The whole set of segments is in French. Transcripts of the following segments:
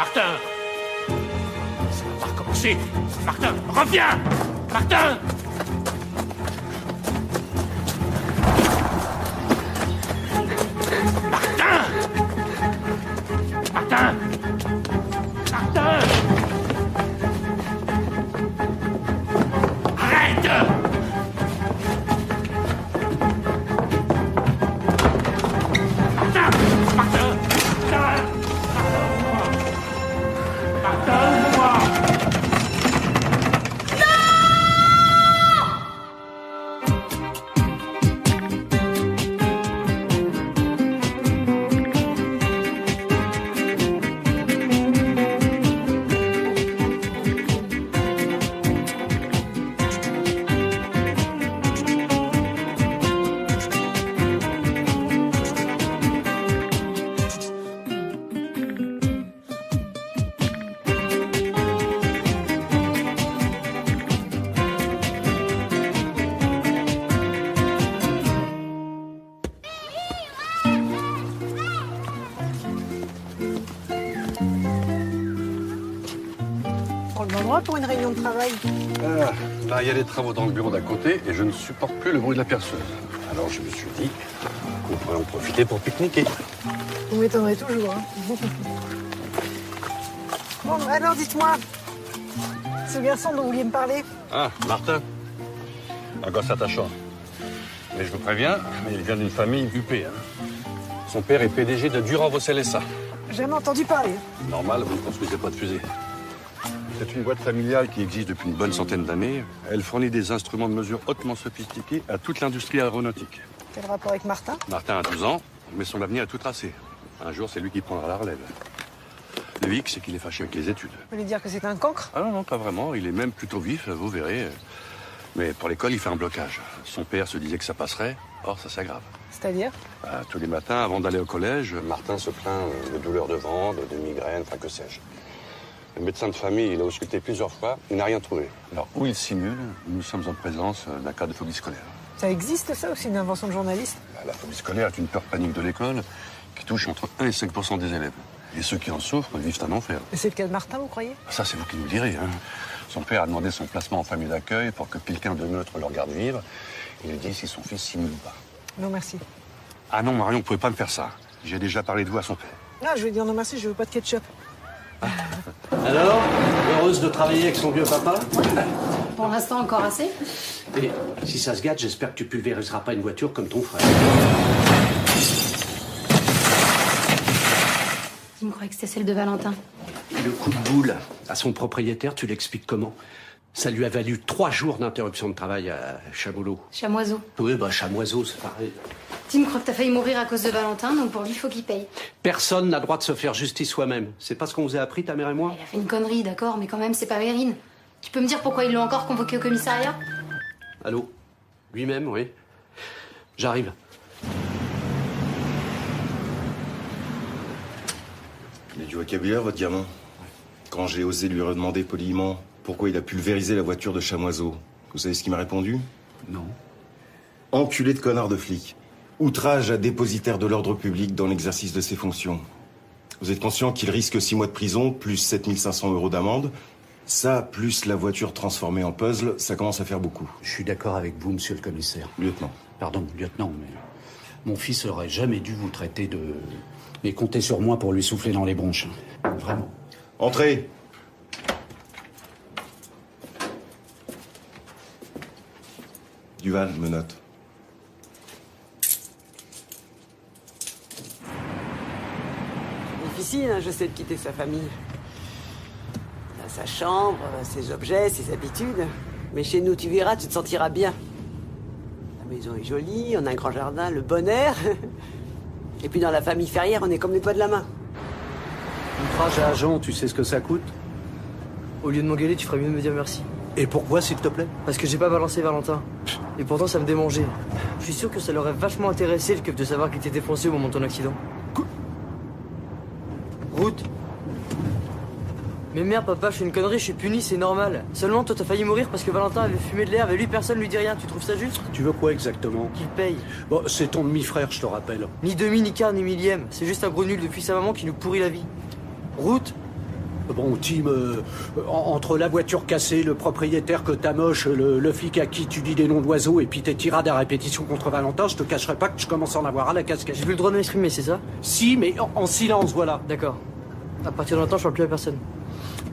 Martin! Ça va pas recommencer! Martin, reviens! Martin! Martin! Martin! Martin! Arrête! Martin! Martin! Martin, moi! Prends le bon endroit pour une réunion de travail. Ah, là, il y a des travaux dans le bureau d'à côté et je ne supporte plus le bruit de la perceuse. Alors je me suis dit qu'on pourrait en profiter pour pique-niquer. Vous m'étonnerez toujours. Hein. Bon, alors dites-moi, ce garçon dont vous vouliez me parler, Ah, Martin. Un gosse attachant. Mais je vous préviens, il vient d'une famille huppée. Hein. Son père est PDG de Durand-Vossel-SA. j'ai jamais entendu parler. Normal, vous ne construisez pas de fusée. C'est une boîte familiale qui existe depuis une bonne centaine d'années. Elle fournit des instruments de mesure hautement sophistiqués à toute l'industrie aéronautique. Quel rapport avec Martin? Martin a 12 ans, mais son avenir est tout tracé. Un jour, c'est lui qui prendra la relève. Le hic, c'est qu'il est fâché avec les études. Vous voulez dire que c'est un cancre? Ah non, non, pas vraiment. Il est même plutôt vif, vous verrez. Mais pour l'école, il fait un blocage. Son père se disait que ça passerait. Or, ça s'aggrave. C'est-à-dire? Tous les matins, avant d'aller au collège, Martin se plaint de douleurs de ventre, de migraines, enfin que sais-je. Le médecin de famille, il a ausculté plusieurs fois, il n'a rien trouvé. Alors, où il simule, nous sommes en présence d'un cas de phobie scolaire. Ça existe ça ou c'est une invention de journaliste? La phobie scolaire est une peur panique de l'école qui touche entre 1 et 5% des élèves. Et ceux qui en souffrent vivent un enfer. Et c'est le cas de Martin, vous croyez? Ça, c'est vous qui nous direz. Hein. Son père a demandé son placement en famille d'accueil pour que quelqu'un de neutre le regarde vivre. Il lui dit si son fils simule ou pas. Non, merci. Ah non, Marion, vous pouvez pas me faire ça. J'ai déjà parlé de vous à son père. Ah, je vais dire non merci, je veux pas de ketchup. Alors, heureuse de travailler avec son vieux papa? Pour l'instant, encore assez. Et si ça se gâte, j'espère que tu pulvériseras pas une voiture comme ton frère. Tu me croyais que c'était celle de Valentin? Le coup de boule à son propriétaire, tu l'expliques comment? Ça lui a valu 3 jours d'interruption de travail à Chamoiseau. Chamoiseau. Oui, bah Chamoiseau, c'est pareil. Tim croit que t'as failli mourir à cause de Valentin, donc pour lui, il faut qu'il paye. Personne n'a le droit de se faire justice soi-même. C'est pas ce qu'on vous a appris, ta mère et moi? Il a fait une connerie, d'accord, mais quand même, c'est pas Mérine. Tu peux me dire pourquoi ils l'ont encore convoqué au commissariat? Allô? Lui-même, oui. J'arrive. Il a du vocabulaire, votre gamin. Quand j'ai osé lui redemander poliment pourquoi il a pulvérisé la voiture de Chamoiseau, vous savez ce qu'il m'a répondu? Non. Enculé de connard de flic. Outrage à dépositaire de l'ordre public dans l'exercice de ses fonctions. Vous êtes conscient qu'il risque 6 mois de prison, plus 7500 € d'amende? Ça, plus la voiture transformée en puzzle, ça commence à faire beaucoup. Je suis d'accord avec vous, monsieur le commissaire. Lieutenant. Pardon, lieutenant, mais mon fils aurait jamais dû vous traiter de... Et comptez sur moi pour lui souffler dans les bronches. Vraiment. Entrez. Duval, menottes. Difficile, hein, je sais, de quitter sa famille. Il a sa chambre, ses objets, ses habitudes. Mais chez nous, tu verras, tu te sentiras bien. La maison est jolie, on a un grand jardin, le bon air. Et puis dans la famille Ferrière, on est comme les doigts de la main. Outrage à agent, tu sais ce que ça coûte? Au lieu de m'engueuler, tu ferais mieux de me dire merci. Et pourquoi, s'il te plaît? Parce que j'ai pas balancé Valentin. Et pourtant, ça me démangeait. Je suis sûr que ça l'aurait vachement intéressé, le keuf, de savoir qu'il était défoncé au moment de ton accident. Route. Mais merde, papa, je fais une connerie, je suis puni, c'est normal. Seulement, toi, t'as failli mourir parce que Valentin avait fumé de l'herbe et lui, personne lui dit rien. Tu trouves ça juste? Tu veux quoi exactement? Qu'il paye. Bon, c'est ton demi-frère, je te rappelle. Ni demi, ni quart, ni millième. C'est juste un gros nul depuis sa maman qui nous pourrit la vie. Route. Bon, Tim, entre la voiture cassée, le propriétaire que t'amoches, le flic à qui tu dis des noms d'oiseaux et puis tes tirades à répétition contre Valentin, je te cacherai pas que je commence à en avoir à la casquette. J'ai plus le droit de m'exprimer, c'est ça? Si, mais en silence, voilà. D'accord. À partir de maintenant, je parle plus à personne.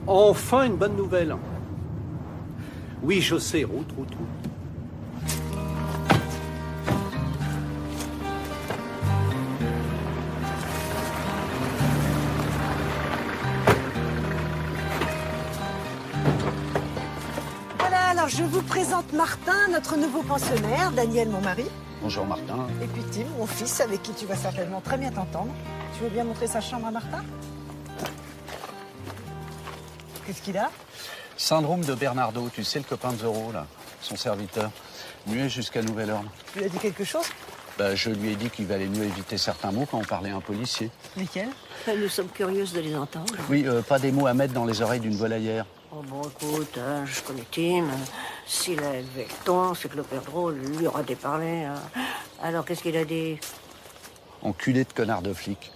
Enfin, une bonne nouvelle. Oui, je sais, route. Voilà, alors je vous présente Martin, notre nouveau pensionnaire, Daniel, mon mari, Bonjour, Martin. et puis Tim, mon fils, avec qui tu vas certainement très bien t'entendre. Tu veux bien montrer sa chambre à Martin? Qu'est-ce qu'il a? Syndrome de Bernardo, tu sais, le copain de Zorro, là, son serviteur. Muet jusqu'à nouvel ordre. Tu lui as dit quelque chose? Bah, je lui ai dit qu'il valait mieux éviter certains mots quand on parlait à un policier. Lesquels? Nous sommes curieuses de les entendre. Oui, pas des mots à mettre dans les oreilles d'une volaillère. Oh bon, écoute, je connais Tim. S'il a élevé le ton, c'est que le père drôle lui aura déparlé. Alors, qu'est-ce qu'il a dit? Enculé de connard de flic.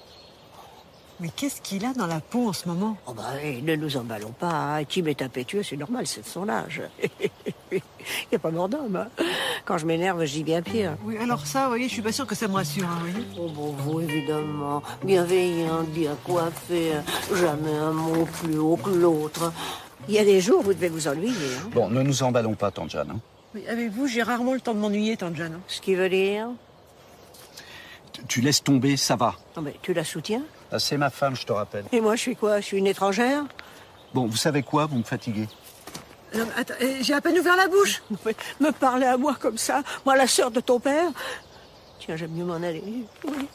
Mais qu'est-ce qu'il a dans la peau en ce moment? Oh bah, ne nous emballons pas. Hein. Tim est impétueux, c'est normal, c'est de son âge. Il n'y a pas mort d'homme. Hein. Quand je m'énerve, je dis bien pire. Oui, alors ça, vous voyez, je suis pas sûre que ça me rassure, hein, vous voyez. Oh bon, vous, évidemment. Bienveillant, bien coiffé. Jamais un mot plus haut que l'autre. Il y a des jours où vous devez vous ennuyer. Hein. Bon, ne nous emballons pas, tante Jeanne. Hein. Oui, avec vous, j'ai rarement le temps de m'ennuyer, tante Jeanne. Hein. Ce qui veut dire... Tu laisses tomber, ça va. Non, mais tu la soutiens? Ah, c'est ma femme, je te rappelle. Et moi, je suis quoi? Je suis une étrangère? Bon, vous savez quoi? Vous me fatiguez. Non, mais attends, j'ai à peine ouvert la bouche. Me parler à moi comme ça, moi la sœur de ton père. Tiens, j'aime mieux m'en aller. Oui.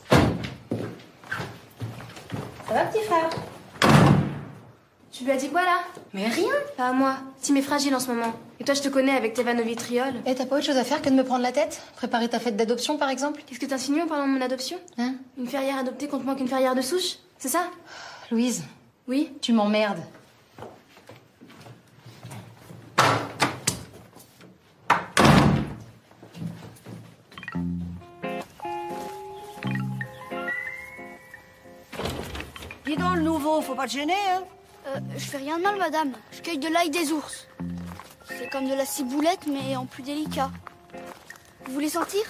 Ça va, petit frère? Tu lui as dit quoi, là? Mais rien. Pas à moi. Tim est fragile en ce moment. Et toi, je te connais avec tes vannes au vitriol. Et t'as pas autre chose à faire que de me prendre la tête? Préparer ta fête d'adoption, par exemple? Qu'est-ce que t'insinues en parlant de mon adoption? Hein? Une ferrière adoptée compte moins qu'une ferrière de souche? C'est ça? Louise, Oui? tu m'emmerdes. Dis donc, le nouveau, faut pas te gêner, hein? Je fais rien de mal, madame. Je cueille de l'ail des ours. C'est comme de la ciboulette, mais en plus délicat. Vous voulez sentir?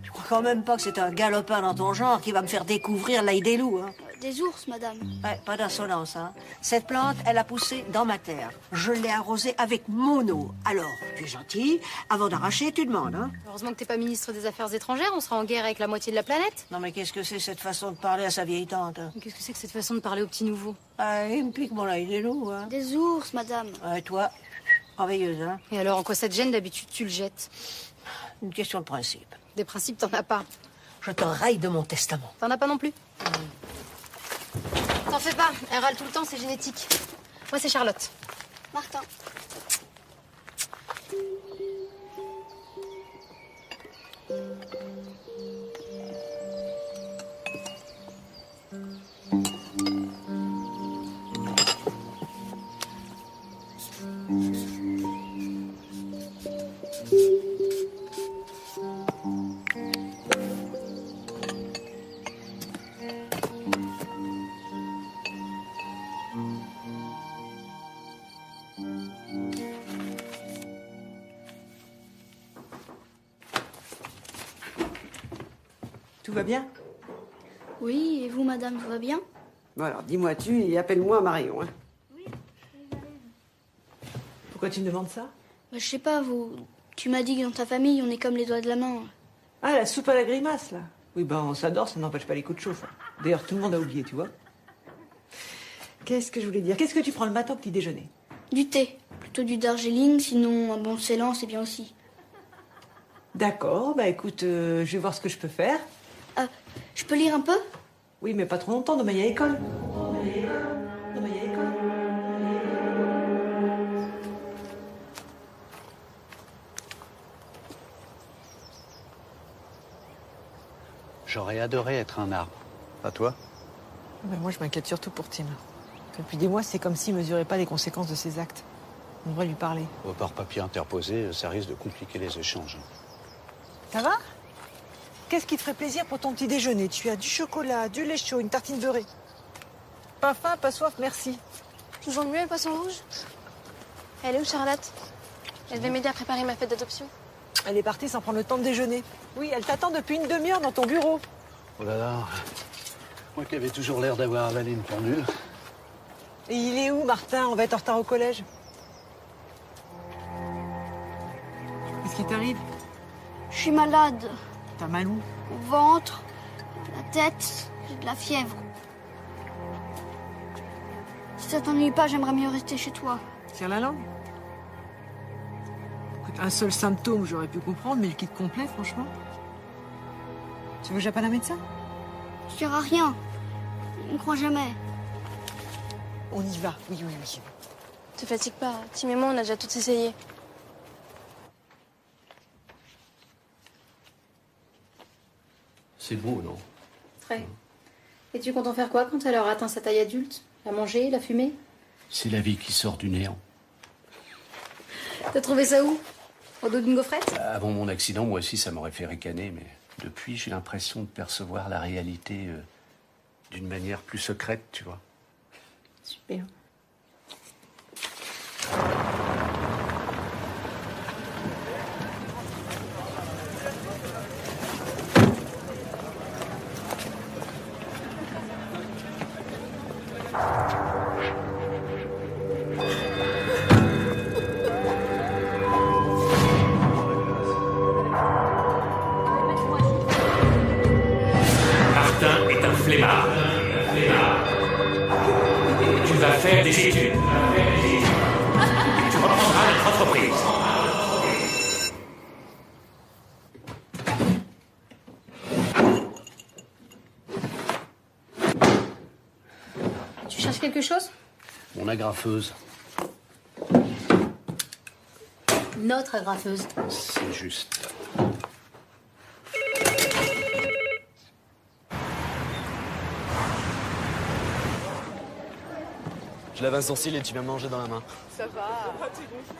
Je crois quand même pas que c'est un galopin dans ton genre qui va me faire découvrir l'ail des loups, hein? Des ours, madame. Ouais, pas d'insolence, hein. Cette plante, elle a poussé dans ma terre. Je l'ai arrosée avec mon eau. Alors, tu es gentil, avant d'arracher, tu demandes, hein. Heureusement que t'es pas ministre des Affaires étrangères, on sera en guerre avec la moitié de la planète. Non, mais qu'est-ce que c'est cette façon de parler à sa vieille tante, hein? Qu'est-ce que c'est que cette façon de parler au petit nouveau? Ah, il me pique mon ail des loups, hein. Des ours, madame. Ouais, toi, enveilleuse, hein. Et alors, en quoi ça te gêne? D'habitude, tu le jettes. Une question de principe. Des principes, t'en as pas. Je te raille de mon testament. T'en as pas non plus? T'en fais pas, elle râle tout le temps, c'est génétique. Moi, c'est Charlotte. Martin. Tout va bien? Oui, et vous, madame, tout va bien? Bon alors, dis-moi tu et appelle-moi Marion, hein. Pourquoi tu me demandes ça? Bah, je sais pas, vous... Tu m'as dit que dans ta famille, on est comme les doigts de la main. Ah, la soupe à la grimace, là. Oui, ben, on s'adore, ça n'empêche pas les coups de chauffe. D'ailleurs, tout le monde a oublié, tu vois. Qu'est-ce que je voulais dire? Qu'est-ce que tu prends le matin au petit déjeuner? Du thé. Plutôt du Darjeeling, sinon un bon Ceylan, c'est bien aussi. D'accord, bah écoute, je vais voir ce que je peux faire. Je peux lire un peu? Oui, mais pas trop longtemps, demain il y a école. J'aurais adoré être un arbre. Pas toi? Ben moi, je m'inquiète surtout pour Tim. Depuis des mois, c'est comme s'il mesurait pas les conséquences de ses actes. On devrait lui parler. Par papier interposé, ça risque de compliquer les échanges. Ça va? Qu'est-ce qui te ferait plaisir pour ton petit déjeuner? Tu as du chocolat, du lait chaud, une tartine beurrée. Pas faim, pas soif, merci. Toujours mieux, le poisson rouge? Elle est où, Charlotte? Elle devait m'aider à préparer ma fête d'adoption. Elle est partie sans prendre le temps de déjeuner. Oui, elle t'attend depuis une demi-heure dans ton bureau. Oh là là. Moi qui avais toujours l'air d'avoir avalé une pendule. Et il est où, Martin? On va être en retard au collège. Qu'est-ce qui t'arrive? Je suis malade. T'as mal où? Au ventre, la tête, j'ai de la fièvre. Si ça t'ennuie pas, j'aimerais mieux rester chez toi. Tire la langue. Écoute, un seul symptôme, j'aurais pu comprendre, mais le kit complet, franchement. Tu veux que j'appelle un médecin? Ça sert à rien. On ne croit jamais. On y va, oui, oui, oui. Te fatigue pas. Tim et moi, on a déjà tout essayé. C'est beau, non? Très. Et tu comptes en faire quoi quand elle aura atteint sa taille adulte? La manger, la fumer? C'est la vie qui sort du néant. T'as trouvé ça où? Au dos d'une gaufrette? Avant mon accident, moi aussi, ça m'aurait fait ricaner, mais depuis, j'ai l'impression de percevoir la réalité d'une manière plus secrète, tu vois. Super. Martin est un flemmard. Tu vas faire des études. Tu reprendras notre entreprise. Tu cherches quelque chose? Mon agrafeuse, Notre agrafeuse. c'est juste. Je lave un sourcil et tu viens me manger dans la main. Ça va.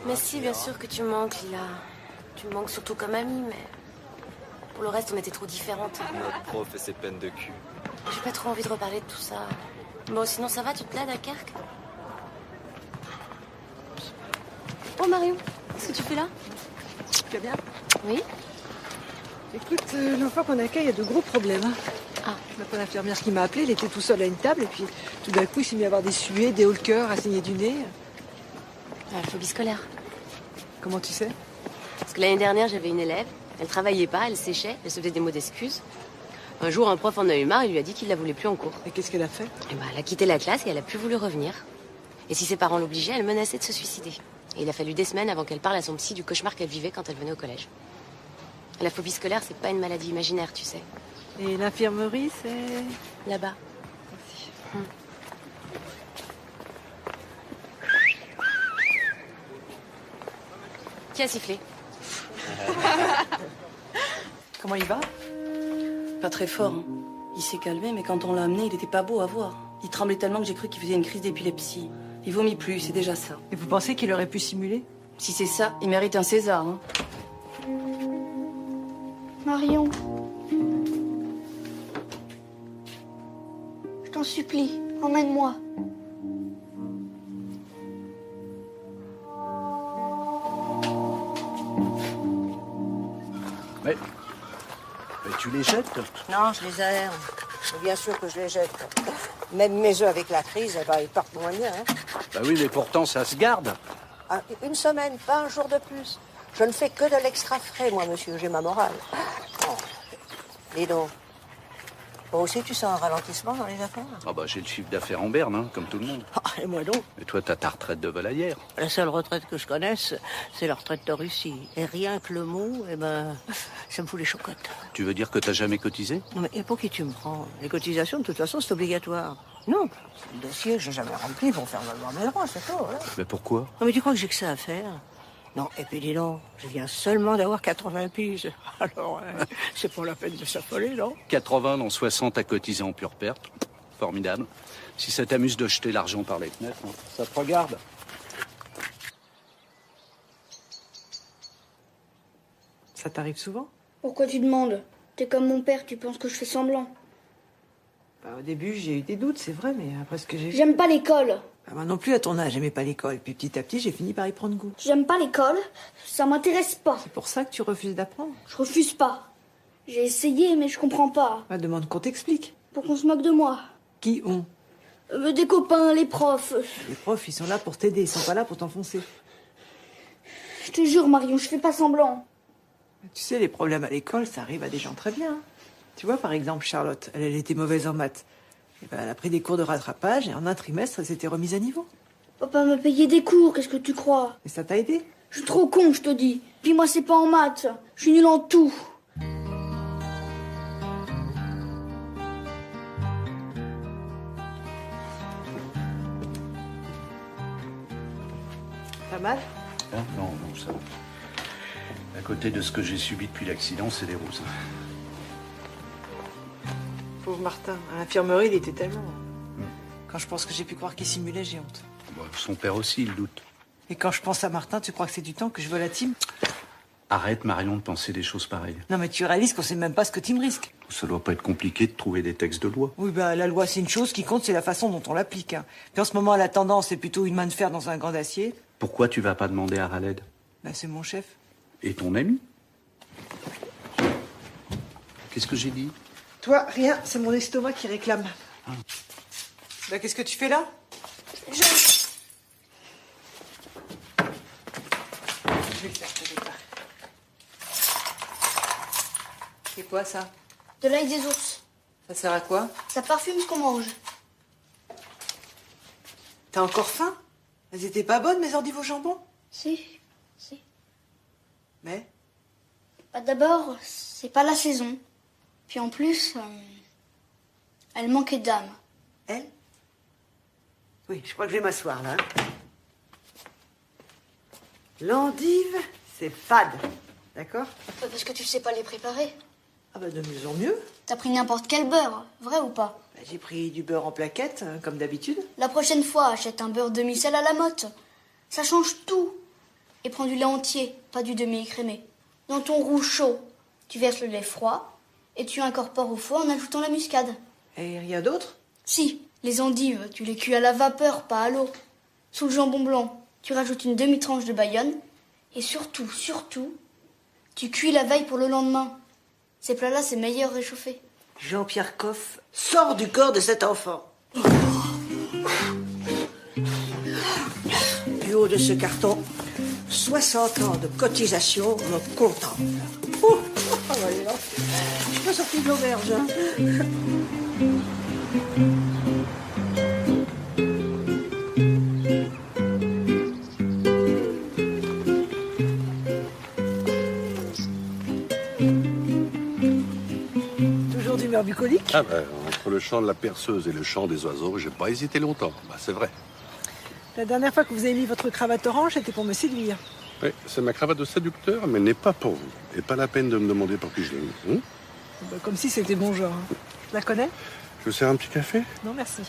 Mais si, bien sûr que tu me manques, Lila. Tu me manques surtout comme amie, mais... Pour le reste, on était trop différentes. Notre prof et ses peines de cul. J'ai pas trop envie de reparler de tout ça. Bon, sinon ça va, tu te plais à Dunkerque? Oh, Marion, qu'est-ce que tu fais là? Tu vas bien? Oui. Écoute, l'enfant qu'on accueille a de gros problèmes. Ah. La bonne infirmière qui m'a appelé, il était tout seul à une table, et puis tout d'un coup, il s'est mis à avoir des suées, des hauts le cœur, à saigner du nez. La phobie scolaire. Comment tu sais? Parce que l'année dernière, j'avais une élève. Elle travaillait pas, elle séchait, elle se faisait des mots d'excuses. Un jour, un prof en a eu marre, il lui a dit qu'il la voulait plus en cours. Et qu'est-ce qu'elle a fait? Eh ben, elle a quitté la classe et elle a plus voulu revenir. Et si ses parents l'obligeaient, elle menaçait de se suicider. Et il a fallu des semaines avant qu'elle parle à son psy du cauchemar qu'elle vivait quand elle venait au collège. La phobie scolaire, c'est pas une maladie imaginaire, tu sais. Et l'infirmerie, c'est... Là-bas. Merci. Qui a sifflé? Comment il va? Pas très fort. Hein. Il s'est calmé, mais quand on l'a amené, il était pas beau à voir. Il tremblait tellement que j'ai cru qu'il faisait une crise d'épilepsie. Il vomit plus, c'est déjà ça. Et vous pensez qu'il aurait pu simuler? Si c'est ça, il mérite un César. Hein. Marion. Je t'en supplie, emmène-moi. Mais tu les jettes? Non, je les aère. Bien sûr que je les jette. Même mes œufs avec la crise, eh ben, ils partent moins bien. Hein. Bah oui, mais pourtant, ça se garde. Ah, une semaine, pas un jour de plus. Je ne fais que de l'extra frais, moi, monsieur. J'ai ma morale. Oh. Dis donc. Toi aussi, tu sens un ralentissement dans les affaires? Ah bah j'ai le chiffre d'affaires en berne, hein, comme tout le monde. Ah, et moi donc? Et toi, t'as ta retraite de volaillère. La seule retraite que je connaisse, c'est la retraite de Russie. Et rien que le mot, eh ben, ça me fout les chocottes. Tu veux dire que t'as jamais cotisé? Non, mais et pour qui tu me prends? Les cotisations, de toute façon, c'est obligatoire. Non, le dossier, j'ai jamais rempli pour faire valoir mes droits, c'est tout. Voilà. Mais pourquoi? Non, mais tu crois que j'ai que ça à faire? Non, et puis dis donc, je viens seulement d'avoir 80 piges. Alors, c'est pas la peine de s'affoler, non? 80 dans 60 à cotiser en pure perte. Formidable. Si ça t'amuse de jeter l'argent par les fenêtres, hein, ça te regarde. Ça t'arrive souvent? Pourquoi tu demandes? T'es comme mon père, tu penses que je fais semblant. Bah, au début, j'ai eu des doutes, c'est vrai, mais après ce que j'ai vu... J'aime pas l'école. Ah, moi non plus, à ton âge, j'aimais pas l'école. Puis petit à petit, j'ai fini par y prendre goût. J'aime pas l'école, ça m'intéresse pas. C'est pour ça que tu refuses d'apprendre. Je refuse pas. J'ai essayé, mais je comprends pas. Ah, demande qu'on t'explique. Pour qu'on se moque de moi. Qui on? Des copains, les profs. Les profs, ils sont là pour t'aider, ils sont pas là pour t'enfoncer. Je te jure, Marion, je fais pas semblant. Tu sais, les problèmes à l'école, ça arrive à des gens très bien. Tu vois, par exemple, Charlotte, elle était mauvaise en maths. Et ben, elle a pris des cours de rattrapage et en un trimestre, elle s'était remise à niveau. Papa m'a payé des cours, qu'est-ce que tu crois? Et ça t'a aidé? Je suis trop con, je te dis. Puis moi, c'est pas en maths. Je suis nulle en tout. Pas mal? Ah, non, non, ça va. À côté de ce que j'ai subi depuis l'accident, c'est des roses. Pauvre Martin, à l'infirmerie, il était tellement... Quand je pense que j'ai pu croire qu'il simulait, j'ai honte. Bon, son père aussi, il doute. Et quand je pense à Martin, tu crois que c'est du temps que je veux la team? Arrête, Marion, de penser des choses pareilles. Non, mais tu réalises qu'on sait même pas ce que Tim risque. Ça doit pas être compliqué de trouver des textes de loi. Oui, ben la loi, c'est une chose. Ce qui compte, c'est la façon dont on l'applique. Hein. Puis en ce moment, la tendance, c'est plutôt une main de fer dans un gant d'acier. Pourquoi tu vas pas demander à Raled? Ben, c'est mon chef. Et ton ami? Qu'est-ce que j'ai dit? Toi, rien, c'est mon estomac qui réclame. Ah. Ben, qu'est-ce que tu fais là? Je vais le faire, te départ. C'est quoi, ça? De l'ail des ours. Ça sert à quoi? Ça parfume ce qu'on mange. T'as encore faim? Elles étaient pas bonnes, mes endives au jambon? Si. Mais? Bah d'abord, c'est pas la saison. Puis en plus, elle manquait d'âme. Elle? Oui, je crois que je vais m'asseoir, là. L'endive, c'est fade. D'accord? Parce que tu sais pas les préparer. Ah bah de mieux en mieux. T'as pris n'importe quel beurre, vrai ou pas? Bah, j'ai pris du beurre en plaquettes, comme d'habitude. La prochaine fois, achète un beurre demi-sel à la motte. Ça change tout. Et prends du lait entier, pas du demi-écrémé. Dans ton roux chaud, tu verses le lait froid et tu incorpores au foie en ajoutant la muscade. Et rien d'autre? Si, les endives, tu les cuis à la vapeur, pas à l'eau. Sous le jambon blanc, tu rajoutes une demi-tranche de bayonne. Et surtout, tu cuis la veille pour le lendemain. Ces plats-là, c'est meilleur réchauffé. Jean-Pierre Coff sort du corps de cet enfant. Du haut de ce carton, 60 ans de cotisation me contemplent. Je suis pas sortie de l'auberge. Hein. Toujours d'humeur bucolique? Ah ben, entre le chant de la perceuse et le chant des oiseaux, j'ai pas hésité longtemps. Bah, c'est vrai. La dernière fois que vous avez mis votre cravate orange, c'était pour me séduire. Oui, c'est ma cravate de séducteur, mais n'est pas pour vous. Et pas la peine de me demander pour qui je l'ai mis. Bah, comme si c'était mon genre. Je la connais? Je vous sers un petit café? Non, merci.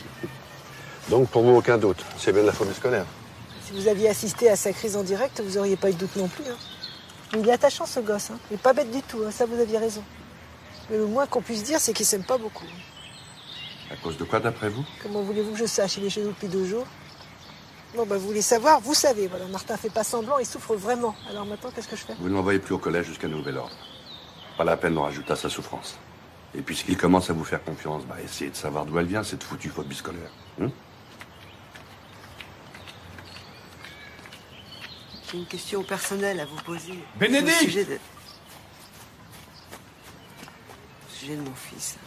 Donc pour vous, aucun doute. C'est bien de la phobie scolaire. Si vous aviez assisté à sa crise en direct, vous auriez pas eu de doute non plus. Hein. Mais il est attachant, ce gosse. Hein. Il est pas bête du tout, hein. Ça vous aviez raison. Mais le moins qu'on puisse dire, c'est qu'il s'aime pas beaucoup. À cause de quoi, d'après vous? Comment voulez-vous que je sache? Il est chez nous depuis 2 jours. Non, bah vous voulez savoir, vous savez. Voilà, Martin fait pas semblant, il souffre vraiment. Alors maintenant, qu'est-ce que je fais? Vous ne l'envoyez plus au collège jusqu'à nouvel ordre. Pas la peine d'en rajouter à sa souffrance. Et puisqu'il commence à vous faire confiance, bah essayez de savoir d'où elle vient, cette foutue phobie scolaire. J'ai une question personnelle à vous poser. Bénédicte! Au sujet de mon fils.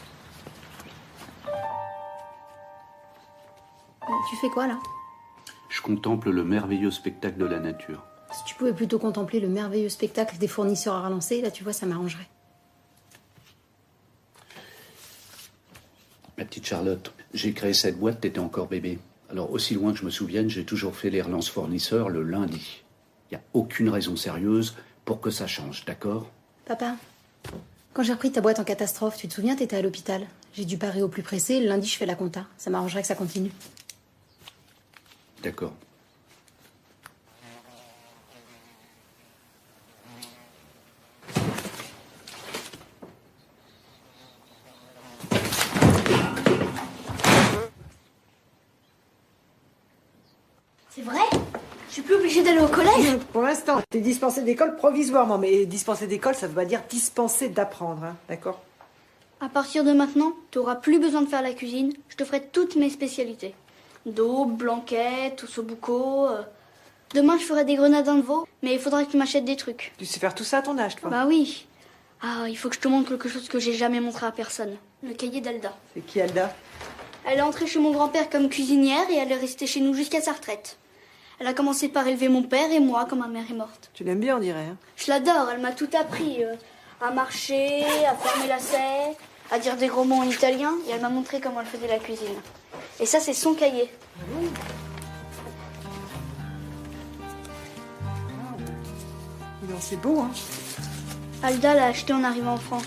Tu fais quoi là? Je contemple le merveilleux spectacle de la nature. Si tu pouvais plutôt contempler le merveilleux spectacle des fournisseurs à relancer, là tu vois, ça m'arrangerait. Ma petite Charlotte, j'ai créé cette boîte, t'étais encore bébé. Alors aussi loin que je me souvienne, j'ai toujours fait les relances fournisseurs le lundi. Il n'y a aucune raison sérieuse pour que ça change, d'accord? Papa, quand j'ai repris ta boîte en catastrophe, tu te souviens, t'étais à l'hôpital. J'ai dû parer au plus pressé, le lundi je fais la compta. Ça m'arrangerait que ça continue. D'accord. Je suis plus obligée d'aller au collège? Pour l'instant, t'es dispensé d'école provisoirement, mais dispensé d'école, ça veut pas dire dispensé d'apprendre, hein, d'accord? À partir de maintenant, tu auras plus besoin de faire la cuisine. Je te ferai toutes mes spécialités. Daube, blanquette, ossobuco. Demain, je ferai des grenadins de veau, mais il faudra que tu m'achètes des trucs. Tu sais faire tout ça à ton âge, toi? Bah oui. Ah, il faut que je te montre quelque chose que j'ai jamais montré à personne. Le cahier d'Alda. C'est qui, Alda? Elle est entrée chez mon grand-père comme cuisinière et elle est restée chez nous jusqu'à sa retraite. Elle a commencé par élever mon père et moi quand ma mère est morte. Tu l'aimes bien, on dirait, hein? Je l'adore, elle m'a tout appris. À marcher, à fermer lacets, à dire des gros mots en italien, et elle m'a montré comment elle faisait la cuisine. Et ça, c'est son cahier. Non, c'est beau, hein? Alda l'a acheté en arrivant en France.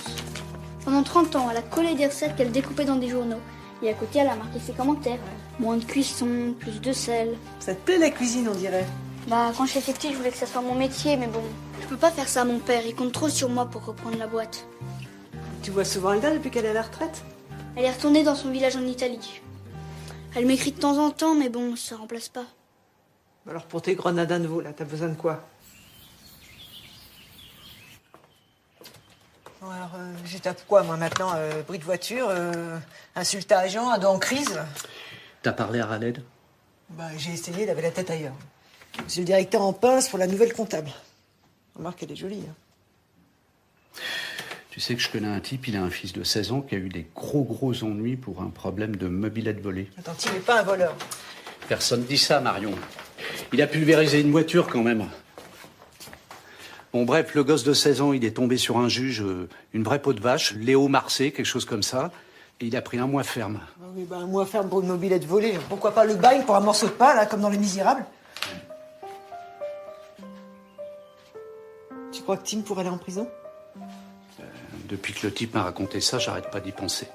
Pendant 30 ans, elle a collé des recettes qu'elle découpait dans des journaux. Et à côté, elle a marqué ses commentaires. Moins de cuisson, plus de sel. Ça te plaît, la cuisine, on dirait? Bah, quand j'étais petite, je voulais que ça soit mon métier, mais bon, je peux pas faire ça à mon père. Il compte trop sur moi pour reprendre la boîte. Tu vois souvent Alda depuis qu'elle est à la retraite? Elle est retournée dans son village en Italie. Elle m'écrit de temps en temps, mais bon, ça remplace pas. Alors pour tes grenadins de veau, là, t'as besoin de quoi? Bon, alors, je tape quoi, moi, maintenant? Bris de voiture, insulte à agent, ado en crise? T'as parlé à Raled? Bah, j'ai essayé, elle avait la tête ailleurs. C'est le directeur en pince pour la nouvelle comptable. Remarque, elle est jolie, hein. Tu sais que je connais un type, il a un fils de 16 ans qui a eu des gros ennuis pour un problème de mobilette volée. Attends, tu n'es pas un voleur. Personne dit ça, Marion. Il a pulvérisé une voiture, quand même. Bon, bref, le gosse de 16 ans, il est tombé sur un juge, une vraie peau de vache, Léo Marcet, quelque chose comme ça, et il a pris 1 mois ferme. Ah oui, bah, 1 mois ferme pour une mobilette volée. Pourquoi pas le bail pour un morceau de pain, là, comme dans Les Misérables? Tu crois que Tim pourrait aller en prison? Depuis que le type m'a raconté ça, j'arrête pas d'y penser.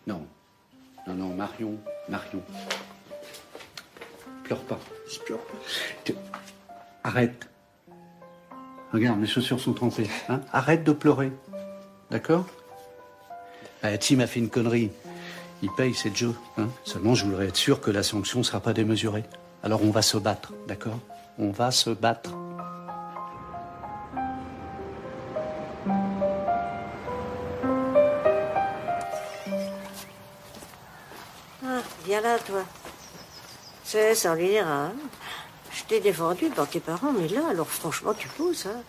Non, Marion. Pleure pas. Je pleure pas. Arrête. Regarde, mes chaussures sont trempées. Hein? Arrête de pleurer. D'accord? Tim a fait une connerie. Il paye, c'est le jeu. Hein? Seulement, je voudrais être sûr que la sanction ne sera pas démesurée. Alors, on va se battre, d'accord? On va se battre. Ah, viens là, toi. C'est ça, on lui dira. Hein. Je t'ai défendu devant tes parents, mais là, alors franchement, tu pousses. Hein.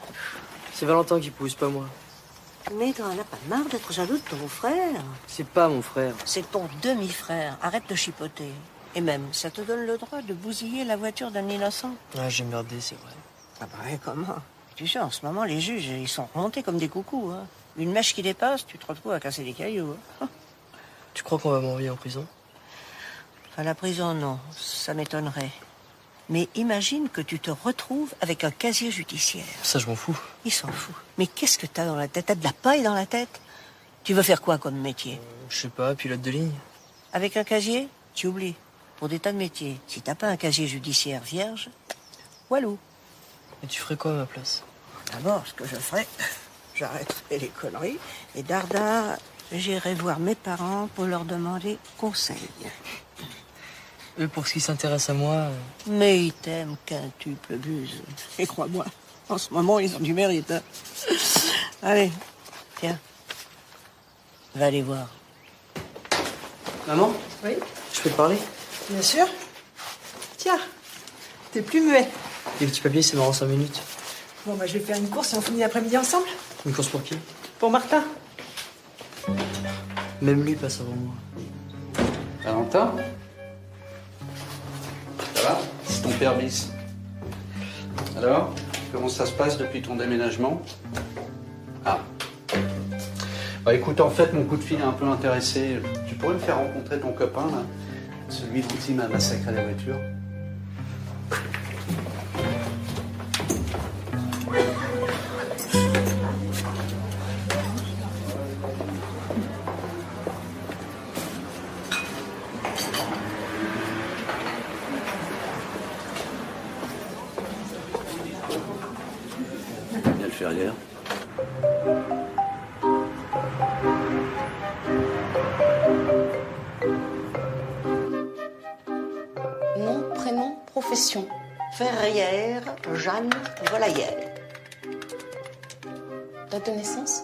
C'est Valentin qui pousse, pas moi. Mais t'en as pas marre d'être jaloux de ton frère? C'est pas mon frère. C'est ton demi-frère. Arrête de chipoter. Et même, ça te donne le droit de bousiller la voiture d'un innocent. Ah, j'ai merdé, c'est vrai. Ah bah ouais, comment? Tu sais, en ce moment, les juges, ils sont remontés comme des coucous. Hein. Une mèche qui dépasse, tu te retrouves à casser des cailloux. Hein. Tu crois qu'on va m'envoyer en prison? À la prison, non. Ça m'étonnerait. Mais imagine que tu te retrouves avec un casier judiciaire. Ça, je m'en fous. Il s'en fout. Mais qu'est-ce que t'as dans la tête? T'as de la paille dans la tête? Tu veux faire quoi comme métier? Je sais pas, pilote de ligne. Avec un casier? Tu oublies. Pour des tas de métiers. Si t'as pas un casier judiciaire vierge, walou. Et tu ferais quoi à ma place? D'abord, ce que je ferais, j'arrêterais les conneries. Et dardard, j'irai voir mes parents pour leur demander conseil. Eux, pour ce qui s'intéresse à moi... Mais ils t'aiment quintuple buse. Et crois-moi, en ce moment, ils ont du mérite. Hein. Allez, tiens. Va les voir. Maman? Oui? Je peux te parler? Bien sûr. Tiens, t'es plus muet. Les petits papiers, c'est marrant 5 minutes. Bon, bah, je vais faire une course et on finit l'après-midi ensemble. Une course pour qui? Pour Martin. Même lui passe avant moi. Valentin? Ça va? C'est ton père bis. Alors, comment ça se passe depuis ton déménagement? Ah. Bah écoute, en fait, mon coup de fil est un peu intéressé. Tu pourrais me faire rencontrer ton copain, là? Celui dont il m'a massacré la voiture. Viens le faire hier. Nom, prénom, profession. Ferrière Jeanne Volaillère. Date de naissance?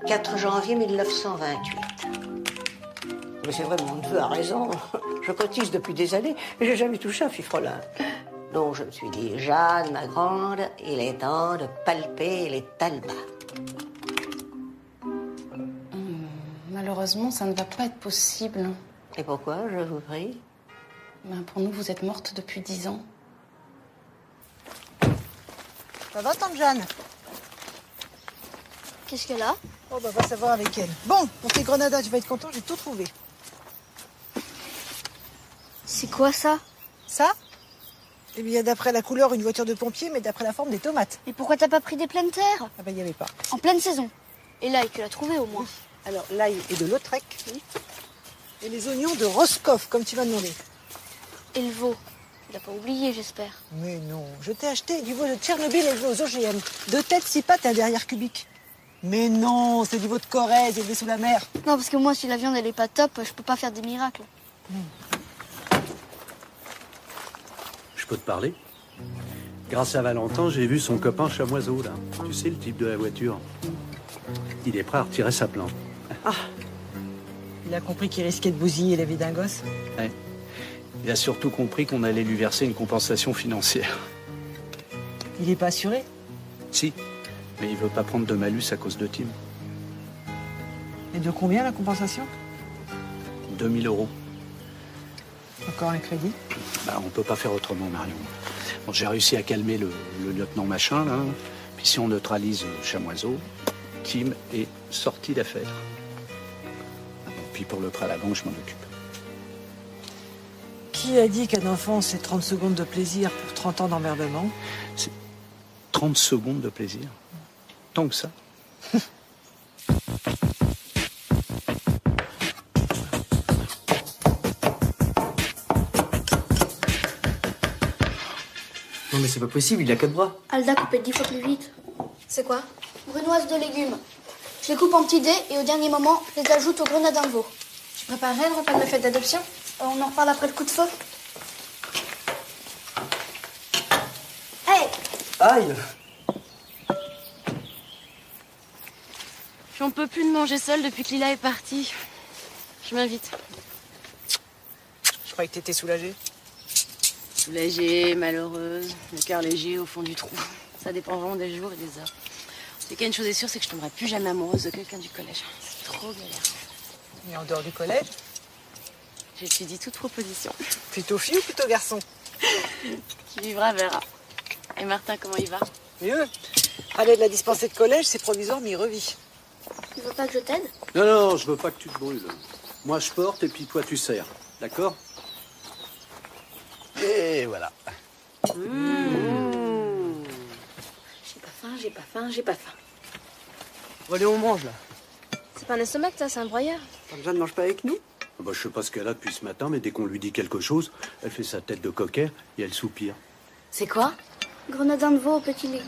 4 janvier 1928. Mais c'est vrai, mon neveu a raison. Je cotise depuis des années et j'ai jamais touché un fifrelin. Donc je me suis dit, Jeanne, ma grande, il est temps de palper les talbas. Malheureusement, ça ne va pas être possible. Et pourquoi, je vous prie? Ben, pour nous, vous êtes morte depuis 10 ans. Ça va, tante Jeanne? Qu'est-ce qu'elle a? Oh, bah, va savoir avec elle. Bon, pour tes grenadins, tu vas être content, j'ai tout trouvé. C'est quoi ça? Ça? Eh bien, d'après la couleur, une voiture de pompier, mais d'après la forme, des tomates. Et pourquoi t'as pas pris des pleines terres? Ah, bah, il n'y avait pas. En pleine saison. Et l'ail, tu l'as trouvé au moins. Alors, l'ail est de Lautrec. Et les oignons de Roscoff, comme tu m'as demandé. Et le veau? Tu l'as pas oublié, j'espère. Mais non, je t'ai acheté du veau de Tchernobyl élevé aux OGM. 2 têtes, 6 pattes et un derrière cubique. Mais non, c'est du veau de Corrèze élevé sous la mer. Non, parce que moi, si la viande elle est pas top, je peux pas faire des miracles. Je peux te parler? Grâce à Valentin, j'ai vu son copain Chamoiseau, là. Tu sais, le type de la voiture. Il est prêt à retirer sa plainte. Ah, il a compris qu'il risquait de bousiller la vie d'un gosse. Ouais. Il a surtout compris qu'on allait lui verser une compensation financière. Il est pas assuré? Si, mais il veut pas prendre de malus à cause de Tim. Et de combien la compensation? 2000 €. Encore un crédit? Bah, on peut pas faire autrement, Marion. Bon, j'ai réussi à calmer le lieutenant machin, là. Puis si on neutralise Chamoiseau, Tim est sorti d'affaire. Puis pour le prêt à la banque, je m'en occupe. Qui a dit qu'un enfant, c'est 30 secondes de plaisir pour 30 ans d'emmerdement? C'est 30 secondes de plaisir. Tant que ça. Non mais c'est pas possible, il a 4 bras. Alda coupait 10 fois plus vite. C'est quoi? Brunoise de légumes. Je les coupe en petits dés et au dernier moment, je les ajoute au grenadin de veau. Tu préparerais le repas de ma fête d'adoption? On en reparle après le coup de feu. Hey! Aïe! J'en peux plus de manger seule depuis que Lila est partie. Je m'invite. Je croyais que t'étais soulagée. Soulagée, malheureuse, le cœur léger au fond du trou. Ça dépend vraiment des jours et des heures. En tout cas, une chose est sûre, c'est que je tomberai plus jamais amoureuse de quelqu'un du collège. C'est trop galère. Et en dehors du collège? J'étudie toute proposition. Plutôt fille ou plutôt garçon? Qui vivra verra. Et Martin, comment il va? Mieux. Allez, de la dispensée de collège, c'est provisoire, mais il revit. Tu veux pas que je t'aide? Non, non, je veux pas que tu te brûles. Moi, je porte et puis toi, tu serres. D'accord? Et voilà. J'ai pas faim, j'ai pas faim, j'ai pas faim. Bon, allez, on mange, là. C'est pas un estomac, ça, c'est un broyeur. Jeanne ne mange pas avec nous? Bah, je sais pas ce qu'elle a depuis ce matin, mais dès qu'on lui dit quelque chose, elle fait sa tête de coquet et elle soupire. C'est quoi? Grenadin de veau au petit lait.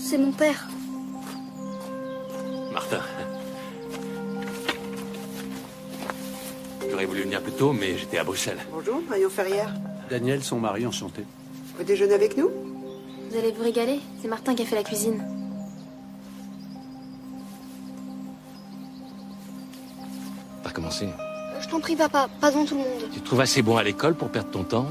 C'est mon père. Martin. J'aurais voulu venir plus tôt, mais j'étais à Bruxelles. Bonjour, Marion Ferrière. Daniel, son mari, enchanté. Vous déjeunez avec nous? Vous allez vous régaler. C'est Martin qui a fait la cuisine. T'as recommencé. Je t'en prie, papa, pas devant tout le monde. Tu te trouves assez bon à l'école pour perdre ton temps?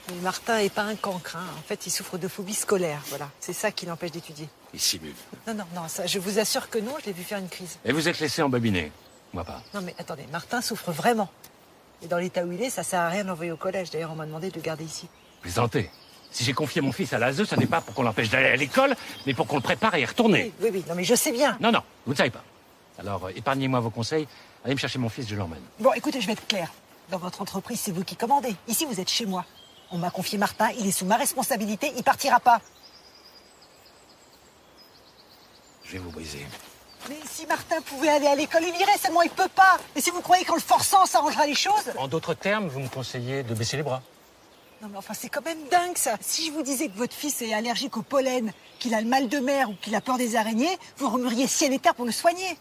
Mais Martin est pas un cancre, hein. En fait, il souffre de phobie scolaire, voilà. C'est ça qui l'empêche d'étudier. Il simule. Non, non, non, ça, je vous assure que non, je l'ai vu faire une crise. Et vous êtes laissé embobiner. Moi pas. Non, mais attendez, Martin souffre vraiment. Et dans l'état où il est, ça sert à rien de l'envoyer au collège. D'ailleurs, on m'a demandé de le garder ici. Plaisantez. Si j'ai confié mon fils à l'ASE, ça n'est pas pour qu'on l'empêche d'aller à l'école, mais pour qu'on le prépare à y retourner. Oui, oui, non, mais je sais bien. Non, non, vous ne savez pas. Alors, épargnez-moi vos conseils. Allez me chercher mon fils, je l'emmène. Bon, écoutez, je vais être claire. Dans votre entreprise, c'est vous qui commandez. Ici, vous êtes chez moi. On m'a confié Martin, il est sous ma responsabilité, il partira pas. Je vais vous briser. Mais si Martin pouvait aller à l'école, il irait, seulement il peut pas. Et si vous croyez qu'en le forçant, ça arrangera les choses? En d'autres termes, vous me conseillez de baisser les bras. Non mais enfin, c'est quand même dingue ça. Si je vous disais que votre fils est allergique au pollen, qu'il a le mal de mer ou qu'il a peur des araignées, vous remueriez ciel et terre pour le soigner.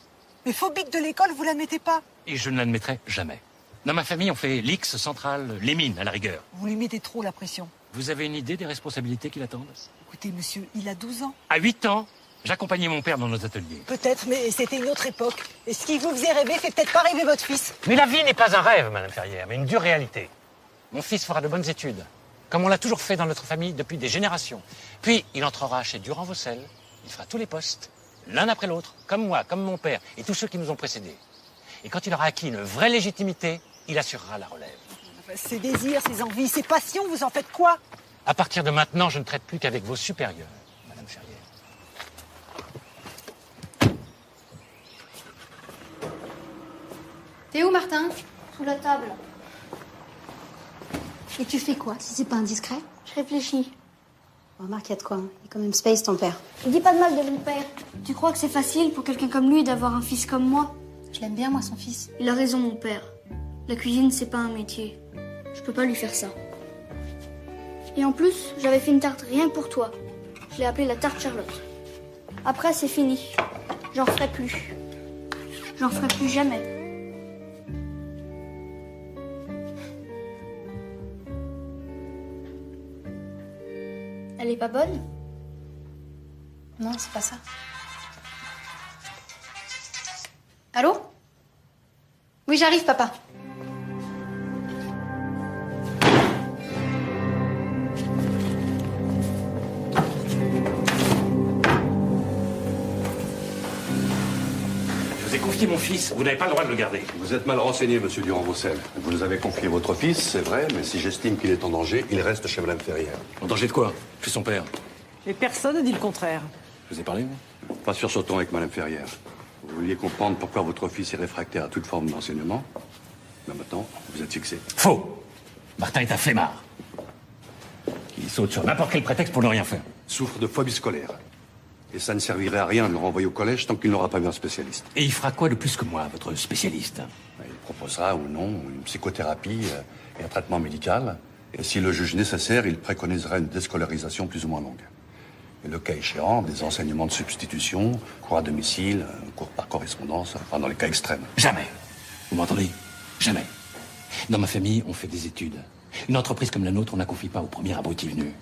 Mais phobique de l'école, vous l'admettez pas. Et je ne l'admettrai jamais. Dans ma famille, on fait l'X central, les mines, à la rigueur. Vous lui mettez trop la pression. Vous avez une idée des responsabilités qui l'attendent? Écoutez, monsieur, il a 12 ans. À 8 ans, j'accompagnais mon père dans nos ateliers. Peut-être, mais c'était une autre époque. Et ce qui vous faisait rêver fait peut-être pas rêver votre fils. Mais la vie n'est pas un rêve, Madame Ferrière, mais une dure réalité. Mon fils fera de bonnes études, comme on l'a toujours fait dans notre famille depuis des générations. Puis, il entrera chez Durand-Vaucel, il fera tous les postes, l'un après l'autre, comme moi, comme mon père, et tous ceux qui nous ont précédés. Et quand il aura acquis une vraie légitimité, il assurera la relève. Ses désirs, ses envies, ses passions, vous en faites quoi? À partir de maintenant, je ne traite plus qu'avec vos supérieurs, Madame Ferrière. T'es où, Martin? Sous la table. Et tu fais quoi, si c'est pas indiscret? Je réfléchis. Remarque, il y a de quoi. Il est quand même space, ton père. Je dis pas de mal de mon père. Tu crois que c'est facile pour quelqu'un comme lui d'avoir un fils comme moi? Je l'aime bien, moi, son fils. Il a raison, mon père. La cuisine, c'est pas un métier. Je peux pas lui faire ça. Et en plus, j'avais fait une tarte rien que pour toi. Je l'ai appelée la tarte Charlotte. Après, c'est fini. J'en ferai plus. J'en ferai plus jamais. Elle est pas bonne? Non, c'est pas ça. Allô? Oui, j'arrive, papa. Je vous ai confié mon fils, vous n'avez pas le droit de le garder. Vous êtes mal renseigné, monsieur Durand-Vaucel. Vous nous avez confié votre fils, c'est vrai, mais si j'estime qu'il est en danger, il reste chez Madame Ferrière. En danger de quoi? Je suis son père. Mais personne ne dit le contraire. Je vous ai parlé, moi? Pas sur ce ton avec Madame Ferrière. Vous vouliez comprendre pourquoi votre fils est réfractaire à toute forme d'enseignement. Mais maintenant, vous êtes fixé. Faux! Martin est un flemmard. Il saute sur n'importe quel prétexte pour ne rien faire. Souffre de phobie scolaire. Et ça ne servirait à rien de le renvoyer au collège tant qu'il n'aura pas vu un spécialiste. Et il fera quoi de plus que moi, votre spécialiste? Il proposera ou non une psychothérapie et un traitement médical. Et si le juge nécessaire, il préconisera une déscolarisation plus ou moins longue. Et le cas échéant, des enseignements de substitution, cours à domicile, cours par correspondance, enfin dans les cas extrêmes. Jamais. Vous m'entendez? Jamais. Dans ma famille, on fait des études. Une entreprise comme la nôtre, on ne la confie pas au premier abruti venu.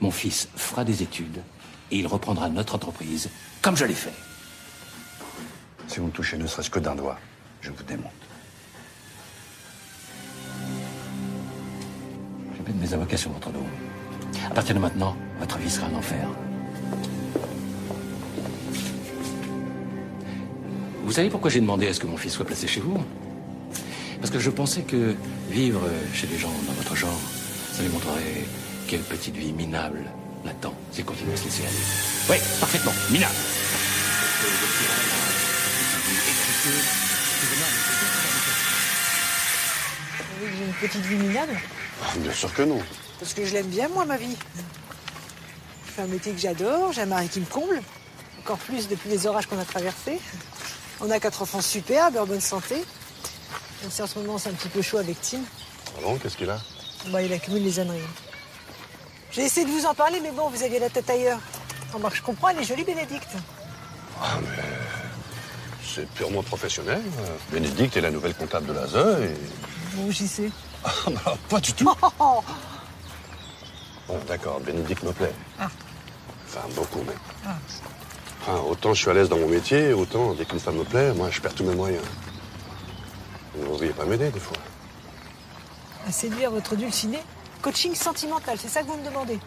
Mon fils fera des études et il reprendra notre entreprise comme je l'ai fait. Si vous me touchez ne serait-ce que d'un doigt, je vous démonte. Je vais mettre mes avocats sur votre dos. À partir de maintenant, votre vie sera un enfer. Vous savez pourquoi j'ai demandé à ce que mon fils soit placé chez vous? Parce que je pensais que vivre chez des gens dans votre genre, ça lui montrerait quelle petite vie minable l'attend s'il continue à se laisser aller. Oui, parfaitement, minable. Vous voulez que j'ai une petite vie minable? Bien sûr que non. Parce que je l'aime bien, moi, ma vie. Je fais un métier que j'adore, j'ai un mari qui me comble. Encore plus depuis les orages qu'on a traversés. On a 4 enfants superbes, en bonne santé. Même si en ce moment, c'est un petit peu chaud avec Tim. Ah bon, qu'est-ce qu'il a? Bah, il accumule les âneries. J'ai essayé de vous en parler, mais bon, vous aviez la tête ailleurs. Remarque, je comprends, elle est jolie, Bénédicte. Ah, mais c'est purement professionnel. Bénédicte est la nouvelle comptable de la ZE et... Bon, j'y sais. Ah, bah, pas du tout. Bon, d'accord, Bénédicte me plaît. Ah. Enfin, beaucoup, mais... Ah. Enfin, autant je suis à l'aise dans mon métier, autant, dès qu'une femme me plaît, moi, je perds tous mes moyens. Vous ne voudriez pas m'aider, des fois? À séduire votre dulcinée? Coaching sentimental, c'est ça que vous me demandez?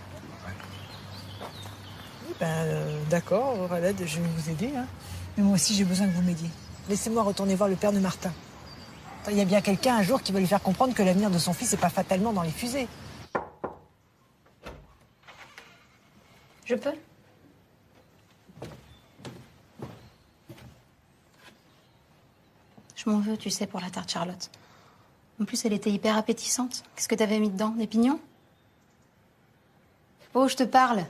Oui, d'accord, Aurélade, je vais vous aider. Hein. Mais moi aussi, j'ai besoin que vous m'aidiez. Laissez-moi retourner voir le père de Martin. Il y a bien quelqu'un un jour qui va lui faire comprendre que l'avenir de son fils n'est pas fatalement dans les fusées. Je peux? Je m'en veux, tu sais, pour la tarte Charlotte. En plus, elle était hyper appétissante. Qu'est-ce que t'avais mis dedans? Des pignons? Oh, je te parle.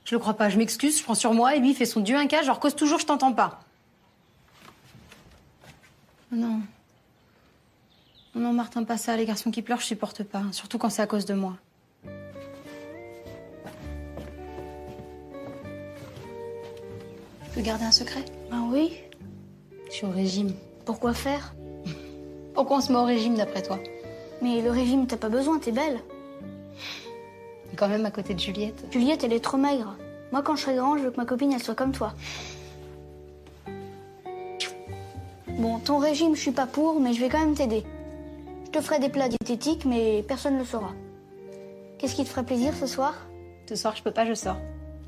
Je le crois pas, je m'excuse, je prends sur moi, et lui, il fait son dieu un cas, genre cause toujours, je t'entends pas. Non. Non, Martin, pas ça. Les garçons qui pleurent, je supporte pas. Surtout quand c'est à cause de moi. Tu peux garder un secret? Ah oui? Je suis au régime. Pourquoi faire? Pourquoi on se met au régime d'après toi? Mais le régime, t'as pas besoin, t'es belle. Et quand même à côté de Juliette. Juliette, elle est trop maigre. Moi, quand je serai grand, je veux que ma copine, elle soit comme toi. Bon, ton régime, je suis pas pour, mais je vais quand même t'aider. Je te ferai des plats diététiques, mais personne ne le saura. Qu'est-ce qui te ferait plaisir ce soir? Ce soir, je peux pas, je sors.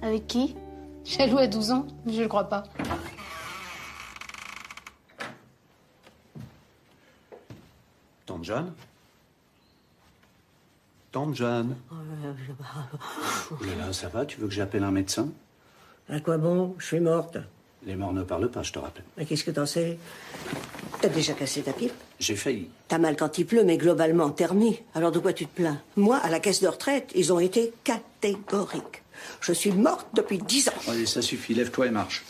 Avec qui? Jaloux à 12 ans? Je le crois pas. Tante Jeanne? Tante Jeanne? Oulala, ça va? Tu veux que j'appelle un médecin? À quoi bon? Je suis morte. Les morts ne parlent pas, je te rappelle. Mais qu'est-ce que t'en sais? T'as déjà cassé ta pipe? J'ai failli. T'as mal quand il pleut, mais globalement, t'es remis. Alors de quoi tu te plains? Moi, à la caisse de retraite, ils ont été catégoriques. Je suis morte depuis 10 ans. Allez, ça suffit, lève-toi et marche.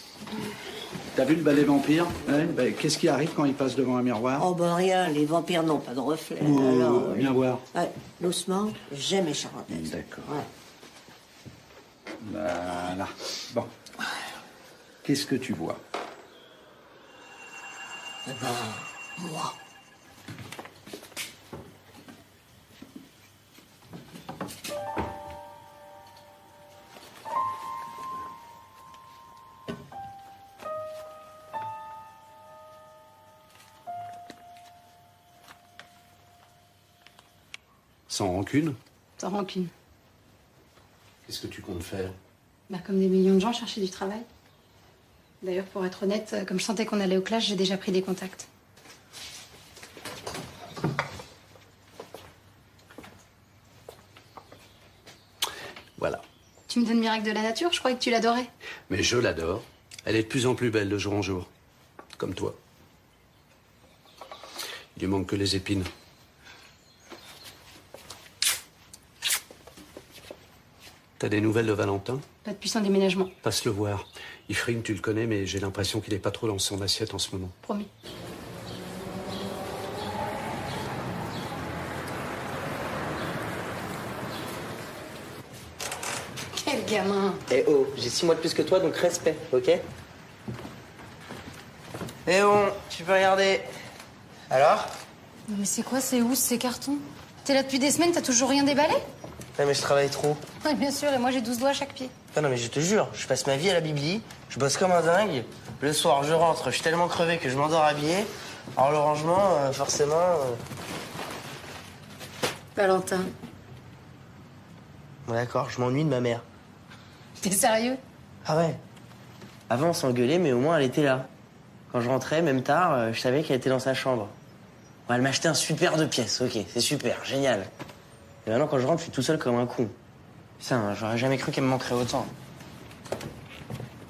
T'as vu le balai vampire? Ouais, ben, qu'est-ce qui arrive quand il passe devant un miroir? Oh ben rien, les vampires n'ont pas de reflet. Oh, viens voir. Ouais, doucement, j'aime mes charentaises. D'accord. Ouais. Voilà. Bon. Qu'est-ce que tu vois? Eh ben, moi. Sans rancune? Sans rancune. Qu'est-ce que tu comptes faire? Bah, comme des millions de gens, chercher du travail. D'ailleurs, pour être honnête, comme je sentais qu'on allait au clash, j'ai déjà pris des contacts. Voilà. Tu me donnes Miracle de la nature? Je croyais que tu l'adorais. Mais je l'adore. Elle est de plus en plus belle de jour en jour. Comme toi. Il lui manque que les épines. T'as des nouvelles de Valentin? Pas depuis son déménagement. Passe le voir. Ifrine, tu le connais, mais j'ai l'impression qu'il est pas trop dans son assiette en ce moment. Promis. Quel gamin! Eh oh, j'ai 6 mois de plus que toi, donc respect, ok? Eh bon, tu peux regarder. Alors? Non, mais c'est quoi, c'est où ces cartons? T'es là depuis des semaines, t'as toujours rien déballé? Ouais, mais je travaille trop. Oui, bien sûr, et moi j'ai 12 doigts à chaque pied. Non, mais je te jure, je passe ma vie à la bibli, je bosse comme un dingue. Le soir, je rentre, je suis tellement crevé que je m'endors habillé. Alors le rangement, forcément... Valentin. Bon, d'accord, je m'ennuie de ma mère. T'es sérieux? Ah ouais. Avant, on s'engueulait, mais au moins, elle était là. Quand je rentrais, même tard, je savais qu'elle était dans sa chambre. Bon, elle m'achetait un super 2 pièces, ok, c'est super, génial. Et maintenant, quand je rentre, je suis tout seul comme un con. Putain, j'aurais jamais cru qu'elle me manquerait autant.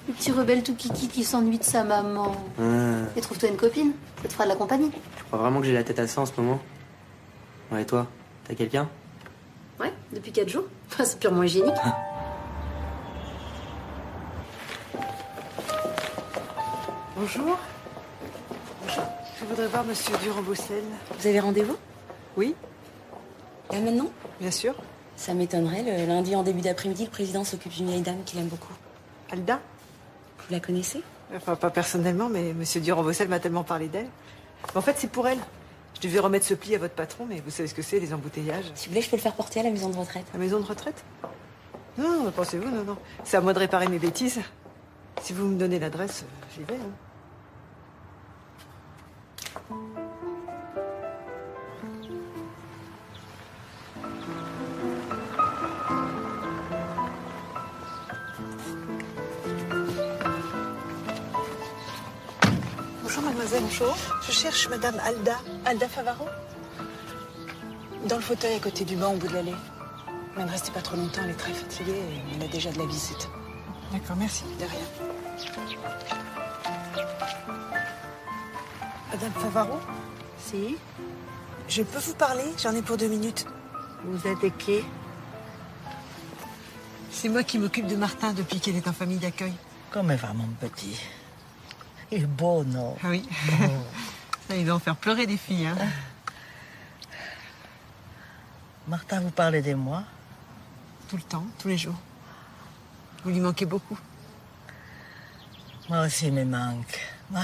Le petit rebelle tout kiki qui s'ennuie de sa maman. Et trouve-toi une copine, ça te fera de la compagnie. Je crois vraiment que j'ai la tête à ça en ce moment. Ouais, et toi, t'as quelqu'un? Ouais, depuis 4 jours. Enfin, c'est purement hygiénique. Bonjour. Bonjour. Je voudrais voir Monsieur Durand-Bossel. Vous avez rendez-vous? Oui, Là maintenant? bien sûr. Ça m'étonnerait. Le lundi en début d'après-midi, le président s'occupe d'une vieille dame qu'il aime beaucoup. Alda? Vous la connaissez? Enfin, pas personnellement, mais Monsieur Durand-Bossel m'a tellement parlé d'elle. En fait, c'est pour elle. Je devais remettre ce pli à votre patron, mais vous savez ce que c'est, les embouteillages. Si vous voulez, je peux le faire porter à la maison de retraite. La maison de retraite? Non, pensez-vous, non. C'est à moi de réparer mes bêtises. Si vous me donnez l'adresse, j'y vais. Hein. Bonjour, mademoiselle. Bonjour. Je cherche madame Alda Favaro. Dans le fauteuil à côté du banc au bout de l'allée. Mais ne restez pas trop longtemps, elle est très fatiguée et elle a déjà de la visite. D'accord, merci. De rien. Madame Favaro? Si? Je peux vous parler? J'en ai pour 2 minutes. Vous êtes qui? C'est moi qui m'occupe de Martin depuis qu'il est en famille d'accueil. Comment va mon petit? Il est beau, non? Ah oui. Ça, il doit en faire pleurer des filles, hein. Martin vous parlait de moi? Tout le temps, tous les jours. Vous lui manquez beaucoup. Moi aussi, il me manque. Ah,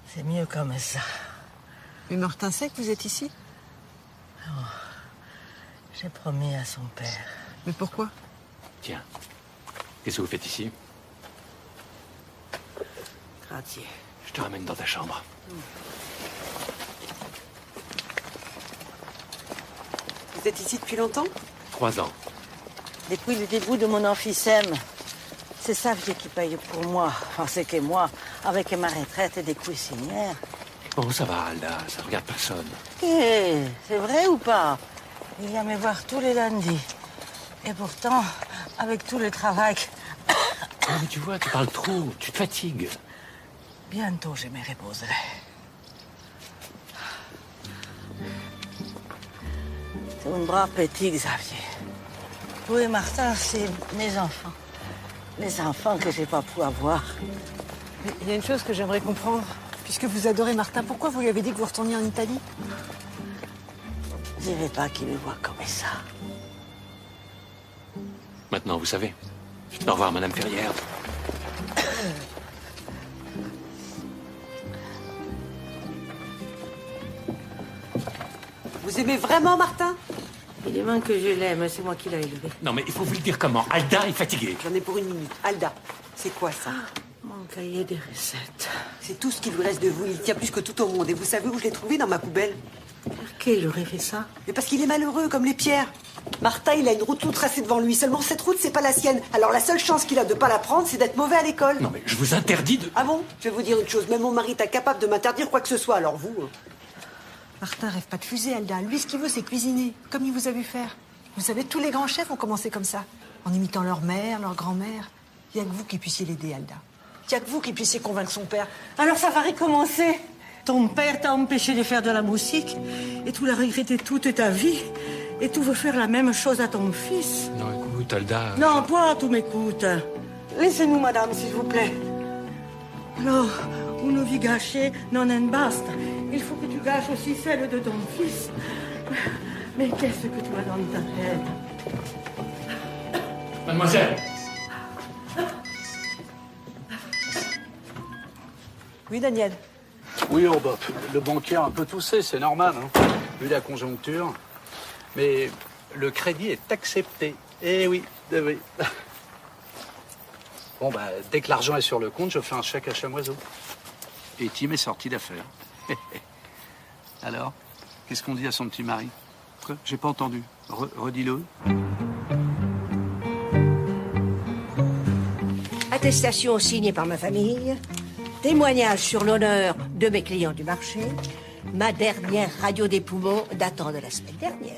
c'est mieux comme ça. Mais Martin sait que vous êtes ici? Oh, j'ai promis à son père. Mais pourquoi? Tiens, qu'est-ce que vous faites ici? Grazie. Je te ramène dans ta chambre. Vous êtes ici depuis longtemps? 3 ans. Depuis le début de mon emphysème, c'est ça qui paye pour moi. Enfin, c'est que moi, avec ma retraite des cuisinières. Bon, ça va, Alda, ça regarde personne. Eh, c'est vrai ou pas? Il vient me voir tous les lundis. Et pourtant, avec tout le travail... Ah, mais tu vois, tu parles trop, tu te fatigues. Bientôt, je me reposerai. C'est un brave petit, Xavier. Vous et Martin, c'est mes enfants. Les enfants que j'ai pas pu avoir. Mais il y a une chose que j'aimerais comprendre. Puisque vous adorez Martin, pourquoi vous lui avez dit que vous retourniez en Italie? Je ne veux pas qu'il me voie comme ça. Maintenant, vous savez. Au revoir, Madame Ferrière. Vous aimez vraiment Martin? Évidemment que je l'aime, c'est moi qui l'ai élevé. Non, mais il faut vous le dire comment. Alda est fatiguée. J'en ai pour 1 minute. Alda, c'est quoi ça? Mon cahier des recettes. C'est tout ce qui lui reste de vous. Il tient plus que tout au monde. Et vous savez où je l'ai trouvé? Dans ma poubelle. Pourquoi il aurait fait ça? Mais parce qu'il est malheureux, comme les pierres. Martin, il a une route toute tracée devant lui. Seulement, cette route, c'est pas la sienne. Alors, la seule chance qu'il a de pas la prendre, c'est d'être mauvais à l'école. Non, mais je vous interdis de... Ah bon? Je vais vous dire une chose. Même mon mari est incapable de m'interdire quoi que ce soit. Alors, vous... Martin rêve pas de fusée, Alda. Lui, ce qu'il veut, c'est cuisiner, comme il vous a vu faire. Vous savez, tous les grands chefs ont commencé comme ça, en imitant leur mère, leur grand-mère. Il n'y a que vous qui puissiez l'aider, Alda. Il n'y a que vous qui puissiez convaincre son père. Alors ça va recommencer. Ton père t'a empêché de faire de la musique, et tu l'as regretté toute ta vie, et tu veux faire la même chose à ton fils. Non, écoute, Alda... Non, toi, tu m'écoutes. Laissez-nous, madame, s'il vous plaît. Alors, une vie gâchée non en basta. Il faut que tu gâches aussi celle de ton fils. Mais qu'est-ce que tu as dans ta tête? Mademoiselle. Oui, Daniel. Oui, oh bah, le banquier a un peu toussé, c'est normal, hein, vu la conjoncture. Mais le crédit est accepté. Eh oui, eh oui. Bon, bah, dès que l'argent est sur le compte, je fais un chèque à chamoiseau. Et Tim est sorti d'affaires. Alors, qu'est-ce qu'on dit à son petit mari? Quoi? J'ai pas entendu. Redis-le. Attestation signée par ma famille, témoignage sur l'honneur de mes clients du marché, ma dernière radio des poumons datant de la semaine dernière.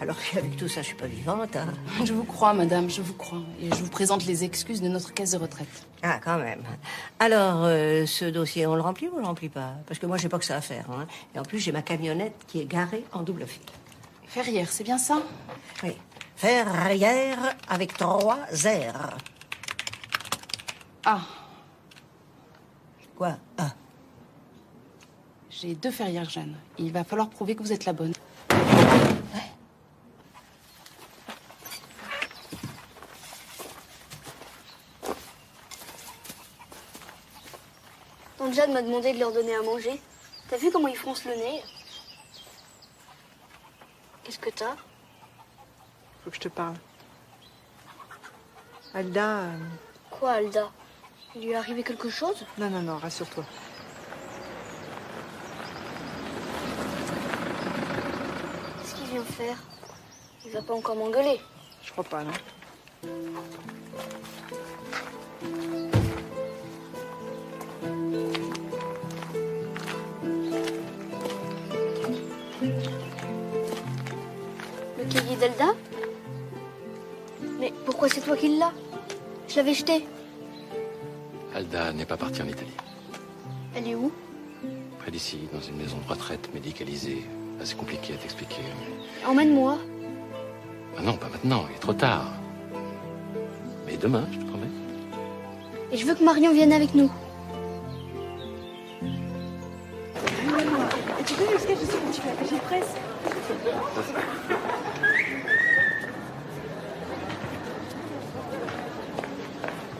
Alors qu'avec tout ça, je suis pas vivante, hein. Je vous crois, madame, je vous crois. Et je vous présente les excuses de notre caisse de retraite. Ah, quand même. Alors, ce dossier, on le remplit ou on le remplit pas? Parce que moi, j'ai pas que ça à faire, hein. Et en plus, j'ai ma camionnette qui est garée en double fil. Ferrière, c'est bien ça? Oui. Ferrière avec 3 R. Ah. Quoi? Ah. J'ai 2 ferrières jeunes. Il va falloir prouver que vous êtes la bonne. Tante Jeanne m'a demandé de leur donner à manger. T'as vu comment ils froncent le nez? Qu'est-ce que t'as? Faut que je te parle. Alda... Quoi, Alda? Il lui est arrivé quelque chose? Non, non, non, rassure-toi. Qu'est-ce qu'il vient faire? Il va pas encore m'engueuler? Je crois pas, non. Le cahier d'Alda? Mais pourquoi c'est toi qui l'as? Je l'avais jeté. Alda n'est pas partie en Italie. Elle est où? Près d'ici, dans une maison de retraite médicalisée. C'est compliqué à t'expliquer. Emmène-moi. Ah non, pas maintenant, il est trop tard. Mais demain, je te promets. Et je veux que Marion vienne avec nous. Tu peux m'expliquer, je sais que tu fais, j'ai presse.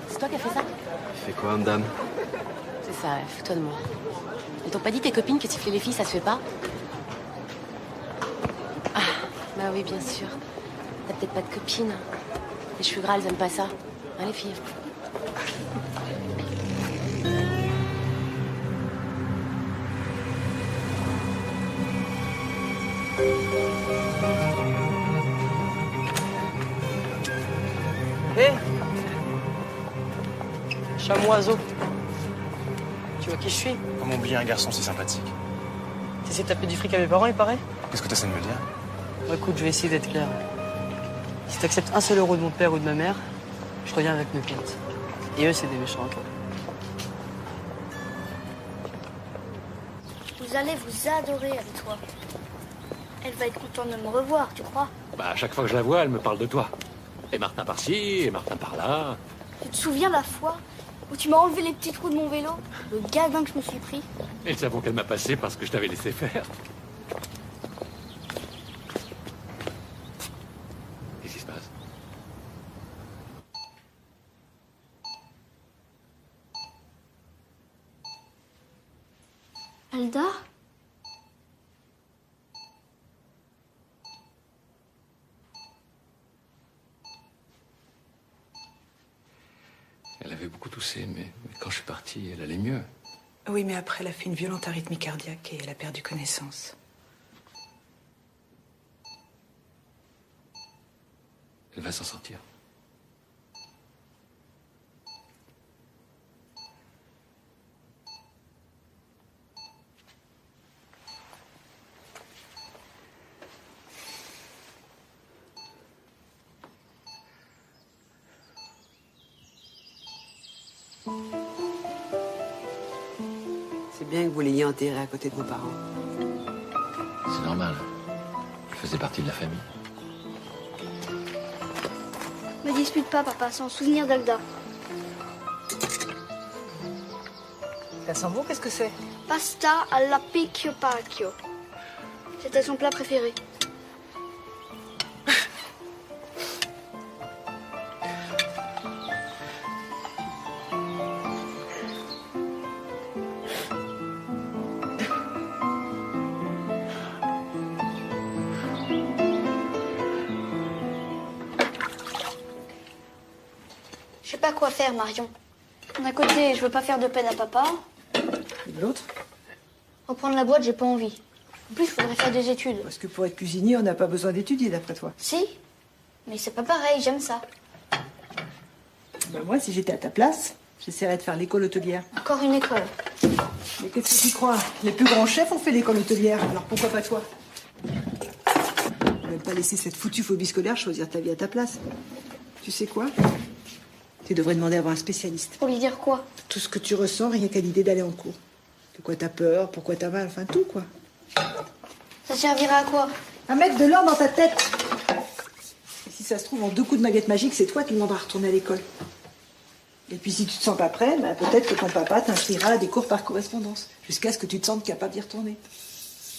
C'est toi qui as fait ça? Fais quoi, madame? C'est ça, fous-toi de moi. Elles t'ont pas dit tes copines que siffler les filles, ça se fait pas? Ah, bah oui, bien sûr. T'as peut-être pas de copines. Les cheveux gras, elles aiment pas ça. Hein, les filles? Hé Chamoiseau. Tu vois qui je suis? Comment oublier un garçon si sympathique? T'essaies de taper du fric à mes parents, il paraît? Qu'est-ce que t'essaies de me dire? Bon, écoute, je vais essayer d'être clair. Si t'acceptes un seul euro de mon père ou de ma mère, je reviens avec mes potes. Et eux, c'est des méchants, toi. Vous allez vous adorer avec toi. Elle va être contente de me revoir, tu crois? Bah, à chaque fois que je la vois, elle me parle de toi. Et Martin par-ci, et Martin par-là. Tu te souviens la fois où tu m'as enlevé les petits trous de mon vélo? Le gadin que je me suis pris. Et le savon qu'elle m'a passé parce que je t'avais laissé faire. Qu'est-ce qui se passe? Alda? Elle avait beaucoup toussé, mais quand je suis parti, elle allait mieux. Oui, mais après, elle a fait une violente arythmie cardiaque et elle a perdu connaissance. Elle va s'en sortir. C'est bien que vous l'ayez enterré à côté de vos parents. C'est normal. Elle faisait partie de la famille. Me dispute pas, papa, c'est en souvenir d'Alda. Ça sent bon, qu'est-ce que c'est? Pasta alla picchio pacchio. C'était son plat préféré. Je sais pas quoi faire, Marion. D'un côté, je veux pas faire de peine à papa. Et de l'autre? Reprendre la boîte, j'ai pas envie. En plus, il faudrait faire des études. Parce que pour être cuisinier, on n'a pas besoin d'étudier, d'après toi. Si, mais c'est pas pareil, j'aime ça. Ben moi, si j'étais à ta place, j'essaierais de faire l'école hôtelière. Encore une école. Mais qu'est-ce que tu crois? Les plus grands chefs ont fait l'école hôtelière, alors pourquoi pas toi? Je vais pas laisser cette foutue phobie scolaire choisir ta vie à ta place. Tu sais quoi? Tu devrais demander à voir un spécialiste. Pour lui dire quoi? Tout ce que tu ressens, rien qu'à l'idée d'aller en cours. De quoi t'as peur, pourquoi t'as mal, enfin tout, quoi. Ça servira à quoi? À mettre de l'or dans ta tête. Et si ça se trouve, en 2 coups de baguette magique, c'est toi qui demanderas à retourner à l'école. Et puis si tu te sens pas prêt, ben, peut-être que ton papa t'inscrira à des cours par correspondance, jusqu'à ce que tu te sentes capable d'y retourner.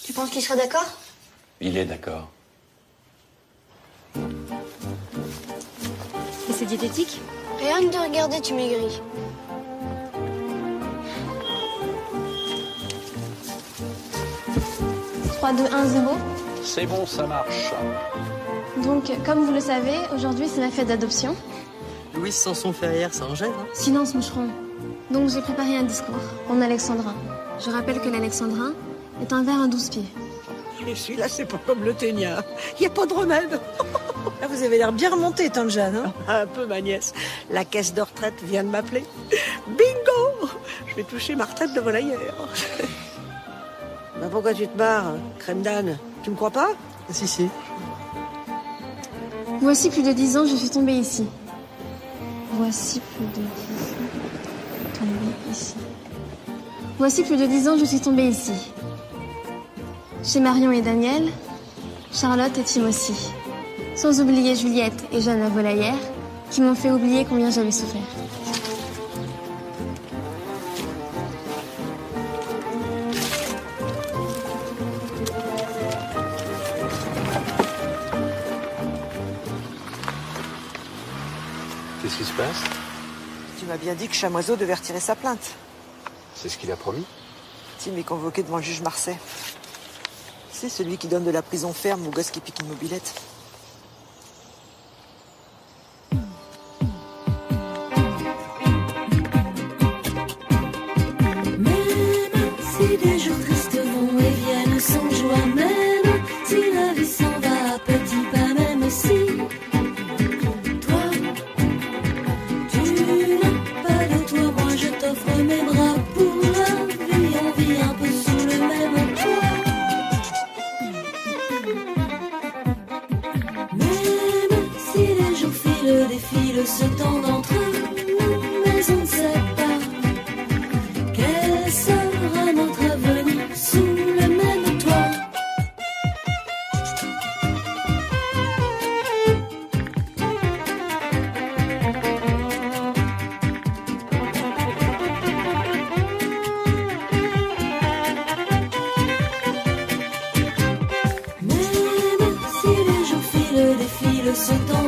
Tu penses qu'il sera d'accord? Il est d'accord. Et c'est diététique? Rien que de regarder, tu maigris. « 3, 2, 1, 0. C'est bon, ça marche. Donc, comme vous le savez, aujourd'hui c'est ma fête d'adoption. Louise Sanson Ferrière, ça en gêne, hein? Silence, moucheron. Donc j'ai préparé un discours en alexandrin. Je rappelle que l'alexandrin est un vers à 12 pieds. Et celui-là, c'est pas comme le ténia. Il n'y a pas de remède. Là, vous avez l'air bien remonté, tante Jeanne. Hein? Un peu, ma nièce. La caisse de retraite vient de m'appeler. Bingo! Je vais toucher ma retraite de volaillère. Ben pourquoi tu te barres, crème d'âne? Tu me crois pas? Si, si. Voici plus de 10 ans, je suis tombée ici. Voici plus de 10 ans, tombée ici. Voici plus de 10 ans, je suis tombée ici. Chez Marion et Daniel, Charlotte et Timothy. Sans oublier Juliette et Jeanne la volaillère, qui m'ont fait oublier combien j'avais souffert. Qu'est-ce qui se passe? Tu m'as bien dit que Chamoiseau devait retirer sa plainte. C'est ce qu'il a promis. Tim est convoqué devant le juge Marseille. C'est celui qui donne de la prison ferme aux gosses qui piquent une mobilette. Même si des jours tristes vont et viennent sans joie, même si la vie s'en va à petits pas, même si toi, tu n'as pas de toi, moi je t'offre mes bras pour la vie, on vit un peu sous le même toit. Même si les jours filent, défilent, se tendent entre nous, mais on ne sait pas quel sera notre avenir sous le même toit. Même si les jours filent, défilent, se tendent